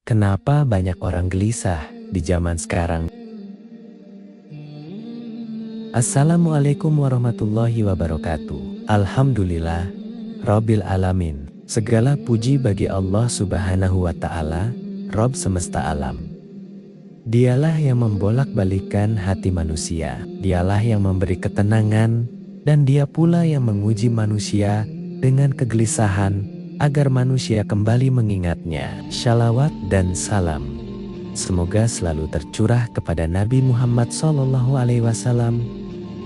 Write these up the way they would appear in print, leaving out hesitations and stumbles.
Kenapa banyak orang gelisah di zaman sekarang? Assalamualaikum warahmatullahi wabarakatuh. Alhamdulillah Rabbil Alamin. Segala puji bagi Allah Subhanahu wa Ta'ala, Rabb semesta alam. Dialah yang membolak-balikan hati manusia. Dialah yang memberi ketenangan, dan Dia pula yang menguji manusia dengan kegelisahan agar manusia kembali mengingatnya. Shalawat dan salam semoga selalu tercurah kepada Nabi Muhammad SAW,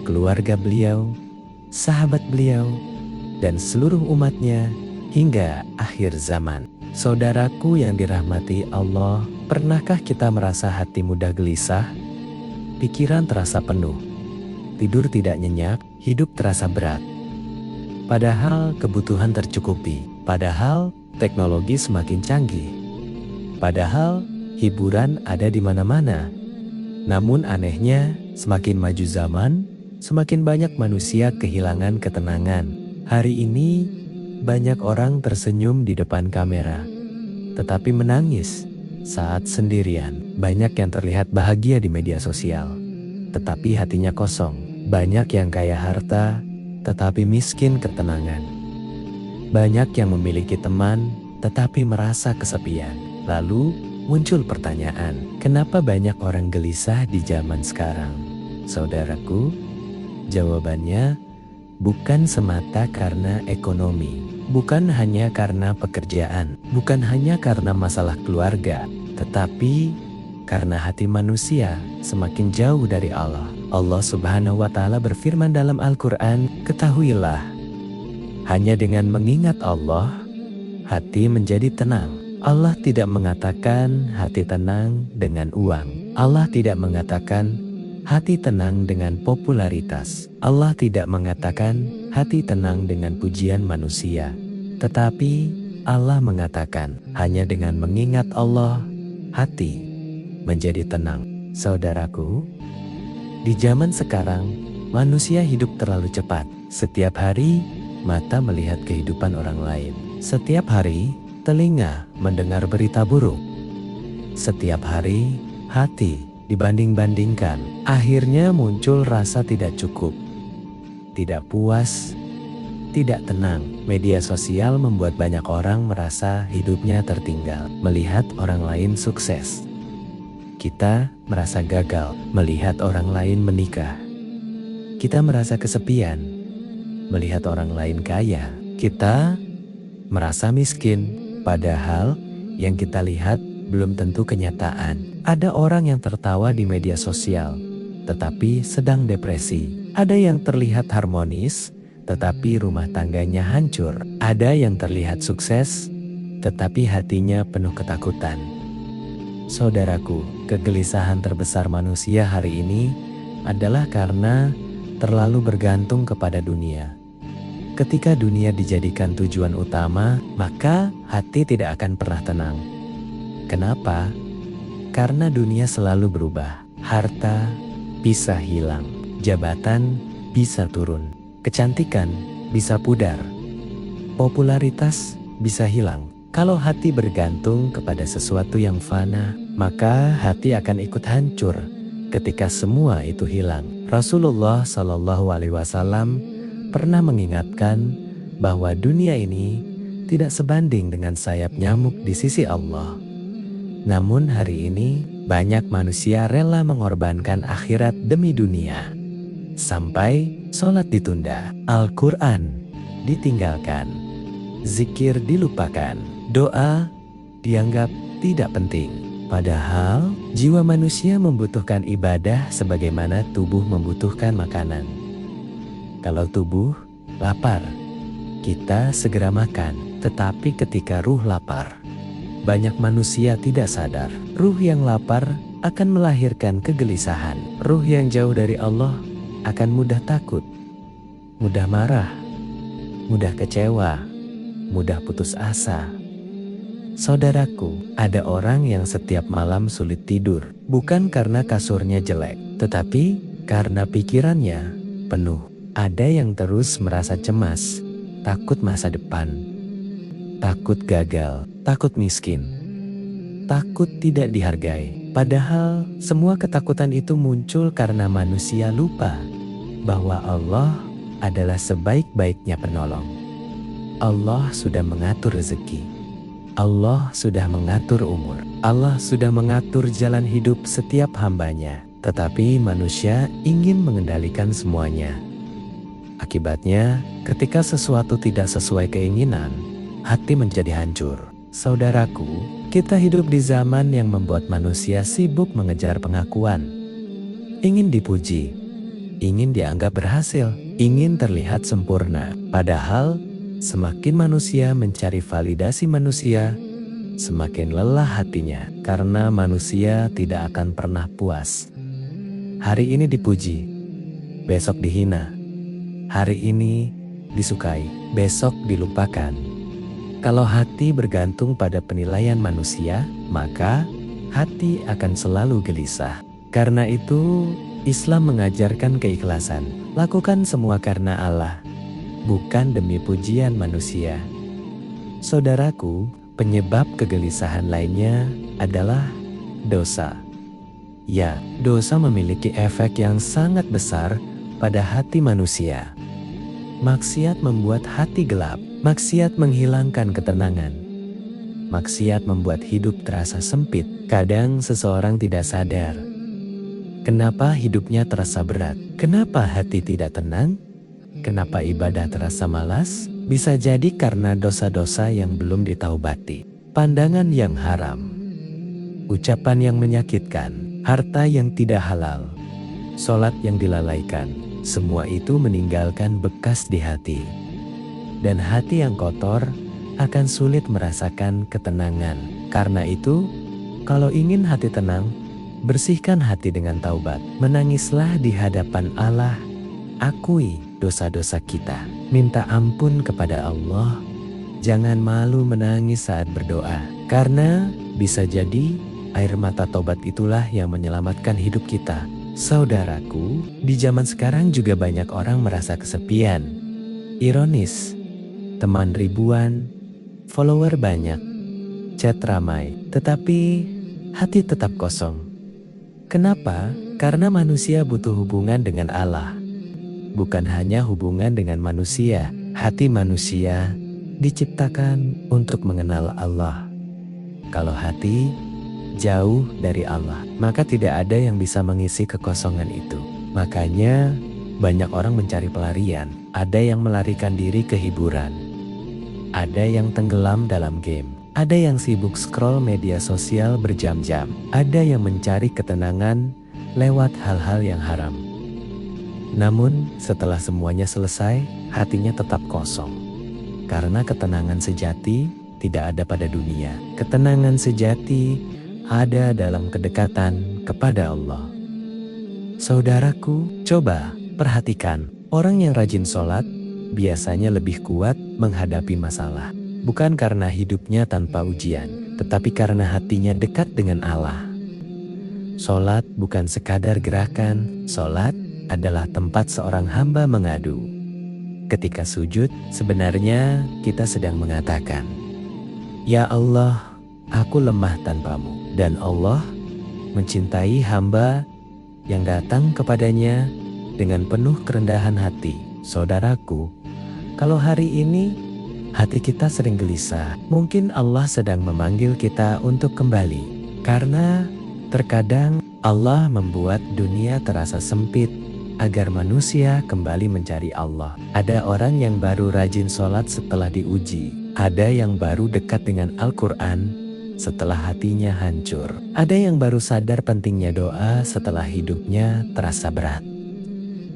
keluarga beliau, sahabat beliau, dan seluruh umatnya hingga akhir zaman. Saudaraku yang dirahmati Allah, pernahkah kita merasa hati mudah gelisah? Pikiran terasa penuh, tidur tidak nyenyak, hidup terasa berat. Padahal kebutuhan tercukupi, padahal teknologi semakin canggih, padahal hiburan ada di mana-mana. Namun anehnya, semakin maju zaman, semakin banyak manusia kehilangan ketenangan. Hari ini, banyak orang tersenyum di depan kamera, tetapi menangis saat sendirian. Banyak yang terlihat bahagia di media sosial, tetapi hatinya kosong. Banyak yang kaya harta, tetapi miskin ketenangan. Banyak yang memiliki teman, tetapi merasa kesepian. Lalu muncul pertanyaan, kenapa banyak orang gelisah di zaman sekarang? Saudaraku, jawabannya bukan semata karena ekonomi, bukan hanya karena pekerjaan, bukan hanya karena masalah keluarga, tetapi karena hati manusia semakin jauh dari Allah. Allah Subhanahu wa Ta'ala berfirman dalam Al-Quran, ketahuilah, hanya dengan mengingat Allah, hati menjadi tenang. Allah tidak mengatakan hati tenang dengan uang. Allah tidak mengatakan hati tenang dengan popularitas. Allah tidak mengatakan hati tenang dengan pujian manusia. Tetapi Allah mengatakan hanya dengan mengingat Allah, hati menjadi tenang. Saudaraku, di zaman sekarang, manusia hidup terlalu cepat. Setiap hari, mata melihat kehidupan orang lain. Setiap hari, telinga mendengar berita buruk. Setiap hari, hati dibanding-bandingkan. Akhirnya muncul rasa tidak cukup, tidak puas, tidak tenang. Media sosial membuat banyak orang merasa hidupnya tertinggal. Melihat orang lain sukses, kita merasa gagal. Melihat orang lain menikah, kita merasa kesepian. Melihat orang lain kaya, kita merasa miskin. Padahal yang kita lihat belum tentu kenyataan. Ada orang yang tertawa di media sosial, tetapi sedang depresi. Ada yang terlihat harmonis, tetapi rumah tangganya hancur. Ada yang terlihat sukses, tetapi hatinya penuh ketakutan. Saudaraku, kegelisahan terbesar manusia hari ini adalah karena terlalu bergantung kepada dunia. Ketika dunia dijadikan tujuan utama, maka hati tidak akan pernah tenang. Kenapa? Karena dunia selalu berubah. Harta bisa hilang, jabatan bisa turun, kecantikan bisa pudar, popularitas bisa hilang. Kalau hati bergantung kepada sesuatu yang fana, maka hati akan ikut hancur ketika semua itu hilang. Rasulullah SAW pernah mengingatkan bahwa dunia ini tidak sebanding dengan sayap nyamuk di sisi Allah. Namun hari ini banyak manusia rela mengorbankan akhirat demi dunia. Sampai sholat ditunda, Al-Quran ditinggalkan, zikir dilupakan, doa dianggap tidak penting. Padahal jiwa manusia membutuhkan ibadah sebagaimana tubuh membutuhkan makanan. Kalau tubuh lapar, kita segera makan. Tetapi ketika ruh lapar, banyak manusia tidak sadar. Ruh yang lapar akan melahirkan kegelisahan. Ruh yang jauh dari Allah akan mudah takut, mudah marah, mudah kecewa, mudah putus asa. Saudaraku, ada orang yang setiap malam sulit tidur. Bukan karena kasurnya jelek, tetapi karena pikirannya penuh. Ada yang terus merasa cemas, takut masa depan, takut gagal, takut miskin, takut tidak dihargai. Padahal semua ketakutan itu muncul karena manusia lupa bahwa Allah adalah sebaik-baiknya penolong. Allah sudah mengatur rezeki. Allah sudah mengatur umur. Allah sudah mengatur jalan hidup setiap hambanya. Tetapi manusia ingin mengendalikan semuanya. Akibatnya, ketika sesuatu tidak sesuai keinginan, hati menjadi hancur. Saudaraku, kita hidup di zaman yang membuat manusia sibuk mengejar pengakuan. Ingin dipuji, ingin dianggap berhasil, ingin terlihat sempurna. Padahal, semakin manusia mencari validasi manusia, semakin lelah hatinya karena manusia tidak akan pernah puas. Hari ini dipuji, besok dihina. Hari ini disukai, besok dilupakan. Kalau hati bergantung pada penilaian manusia, maka hati akan selalu gelisah. Karena itu, Islam mengajarkan keikhlasan. Lakukan semua karena Allah, bukan demi pujian manusia. Saudaraku, penyebab kegelisahan lainnya adalah dosa. Ya, dosa memiliki efek yang sangat besar pada hati manusia. Maksiat membuat hati gelap, maksiat menghilangkan ketenangan. Maksiat membuat hidup terasa sempit. Kadang seseorang tidak sadar kenapa hidupnya terasa berat, kenapa hati tidak tenang, kenapa ibadah terasa malas. Bisa jadi karena dosa-dosa yang belum ditaubati, pandangan yang haram, ucapan yang menyakitkan, harta yang tidak halal, sholat yang dilalaikan. Semua itu meninggalkan bekas di hati. Dan hati yang kotor akan sulit merasakan ketenangan. Karena itu, kalau ingin hati tenang, bersihkan hati dengan taubat. Menangislah di hadapan Allah. Akui dosa-dosa kita. Minta ampun kepada Allah. Jangan malu menangis saat berdoa. Karena bisa jadi air mata taubat itulah yang menyelamatkan hidup kita. Saudaraku, di zaman sekarang juga banyak orang merasa kesepian. Ironis, teman ribuan, follower banyak, chat ramai, tetapi hati tetap kosong. Kenapa? Karena manusia butuh hubungan dengan Allah. Bukan hanya hubungan dengan manusia, hati manusia diciptakan untuk mengenal Allah. Kalau hati jauh dari Allah, maka tidak ada yang bisa mengisi kekosongan itu. Makanya banyak orang mencari pelarian. Ada yang melarikan diri ke hiburan, ada yang tenggelam dalam game, ada yang sibuk scroll media sosial berjam-jam, ada yang mencari ketenangan lewat hal-hal yang haram. Namun setelah semuanya selesai, hatinya tetap kosong. Karena ketenangan sejati tidak ada pada dunia. Ketenangan sejati ada dalam kedekatan kepada Allah. Saudaraku, coba perhatikan, orang yang rajin sholat biasanya lebih kuat menghadapi masalah. Bukan karena hidupnya tanpa ujian, tetapi karena hatinya dekat dengan Allah. Sholat bukan sekadar gerakan, sholat adalah tempat seorang hamba mengadu. Ketika sujud, sebenarnya kita sedang mengatakan, "Ya Allah, aku lemah tanpamu." Dan Allah mencintai hamba yang datang kepadanya dengan penuh kerendahan hati. Saudaraku, kalau hari ini hati kita sering gelisah, mungkin Allah sedang memanggil kita untuk kembali. Karena terkadang Allah membuat dunia terasa sempit agar manusia kembali mencari Allah. Ada orang yang baru rajin sholat setelah diuji. Ada yang baru dekat dengan Al-Quran setelah hatinya hancur. Ada yang baru sadar pentingnya doa setelah hidupnya terasa berat.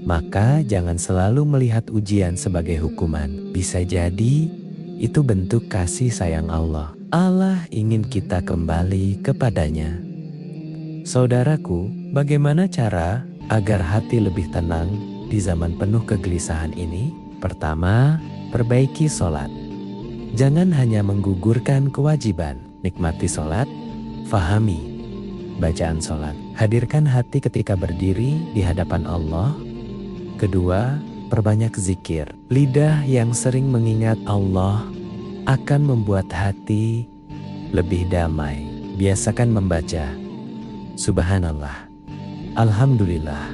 Maka jangan selalu melihat ujian sebagai hukuman. Bisa jadi itu bentuk kasih sayang Allah. Allah ingin kita kembali kepadanya. Saudaraku, bagaimana cara agar hati lebih tenang di zaman penuh kegelisahan ini? Pertama, perbaiki sholat. Jangan hanya menggugurkan kewajiban. Nikmati sholat, fahami bacaan sholat. Hadirkan hati ketika berdiri di hadapan Allah. Kedua, perbanyak zikir. Lidah yang sering mengingat Allah akan membuat hati lebih damai. biasakan membaca Subhanallah, Alhamdulillah,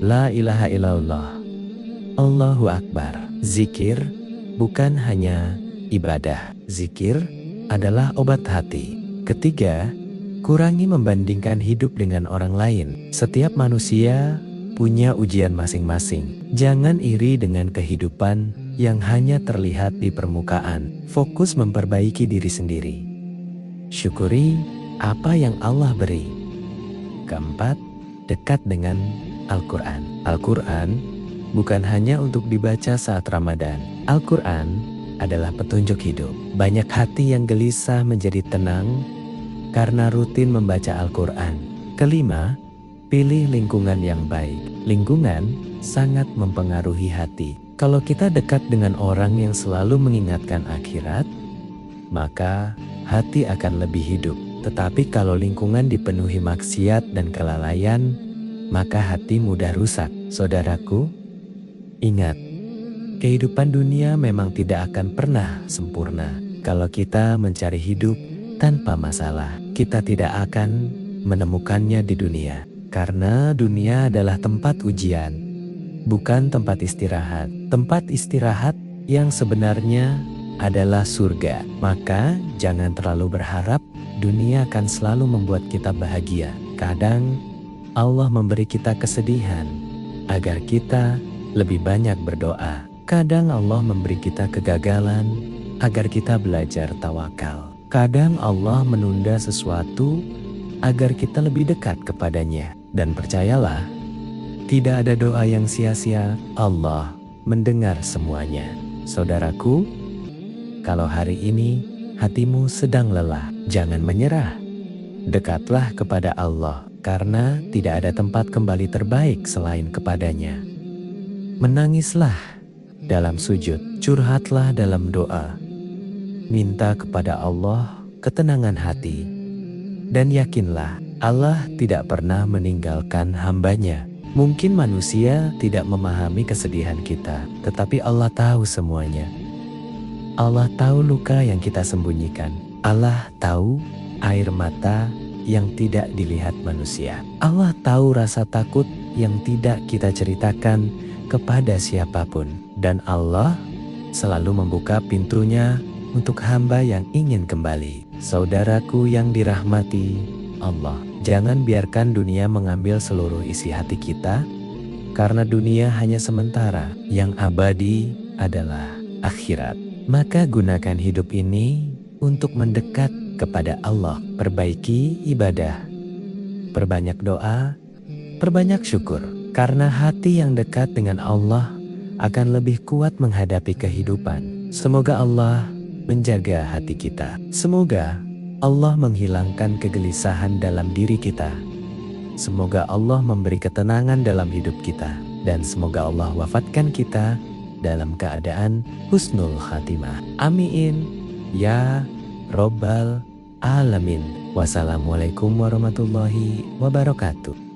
La ilaha illallah, Allahu Akbar. Zikir bukan hanya ibadah. Zikir adalah obat hati. Ketiga, kurangi membandingkan hidup dengan orang lain. Setiap manusia punya ujian masing-masing. Jangan iri dengan kehidupan yang hanya terlihat di permukaan. Fokus memperbaiki diri sendiri. Syukuri apa yang Allah beri. Keempat, dekat dengan Al-Quran. Al-Quran bukan hanya untuk dibaca saat Ramadan. Al-Quran adalah petunjuk hidup. Banyak hati yang gelisah menjadi tenang karena rutin membaca Al-Quran. Kelima, pilih lingkungan yang baik. Lingkungan sangat mempengaruhi hati. Kalau kita dekat dengan orang yang selalu mengingatkan akhirat, maka hati akan lebih hidup. Tetapi kalau lingkungan dipenuhi maksiat dan kelalaian, maka hati mudah rusak. Saudaraku, ingat, kehidupan dunia memang tidak akan pernah sempurna. Kalau kita mencari hidup tanpa masalah, kita tidak akan menemukannya di dunia. Karena dunia adalah tempat ujian, bukan tempat istirahat. Tempat istirahat yang sebenarnya adalah surga. Maka jangan terlalu berharap dunia akan selalu membuat kita bahagia. Kadang Allah memberi kita kesedihan agar kita lebih banyak berdoa. Kadang Allah memberi kita kegagalan agar kita belajar tawakal. Kadang Allah menunda sesuatu agar kita lebih dekat kepadanya. Dan percayalah, tidak ada doa yang sia-sia. Allah mendengar semuanya. Saudaraku, kalau hari ini hatimu sedang lelah, jangan menyerah. Dekatlah kepada Allah, karena tidak ada tempat kembali terbaik selain kepadanya. Menangislah dalam sujud, curhatlah dalam doa. Minta kepada Allah ketenangan hati. Dan yakinlah, Allah tidak pernah meninggalkan hambanya. Mungkin manusia tidak memahami kesedihan kita, tetapi Allah tahu semuanya. Allah tahu luka yang kita sembunyikan. Allah tahu air mata yang tidak dilihat manusia. Allah tahu rasa takut yang tidak kita ceritakan kepada siapapun. Dan Allah selalu membuka pintunya untuk hamba yang ingin kembali. Saudaraku yang dirahmati Allah, jangan biarkan dunia mengambil seluruh isi hati kita, karena dunia hanya sementara, yang abadi adalah akhirat. Maka gunakan hidup ini untuk mendekat kepada Allah. Perbaiki ibadah, perbanyak doa, perbanyak syukur. Karena hati yang dekat dengan Allah akan lebih kuat menghadapi kehidupan. Semoga Allah menjaga hati kita. Semoga Allah menghilangkan kegelisahan dalam diri kita. Semoga Allah memberi ketenangan dalam hidup kita. Dan semoga Allah wafatkan kita dalam keadaan husnul khatimah. Amin ya Rabbal Alamin. Wassalamualaikum warahmatullahi wabarakatuh.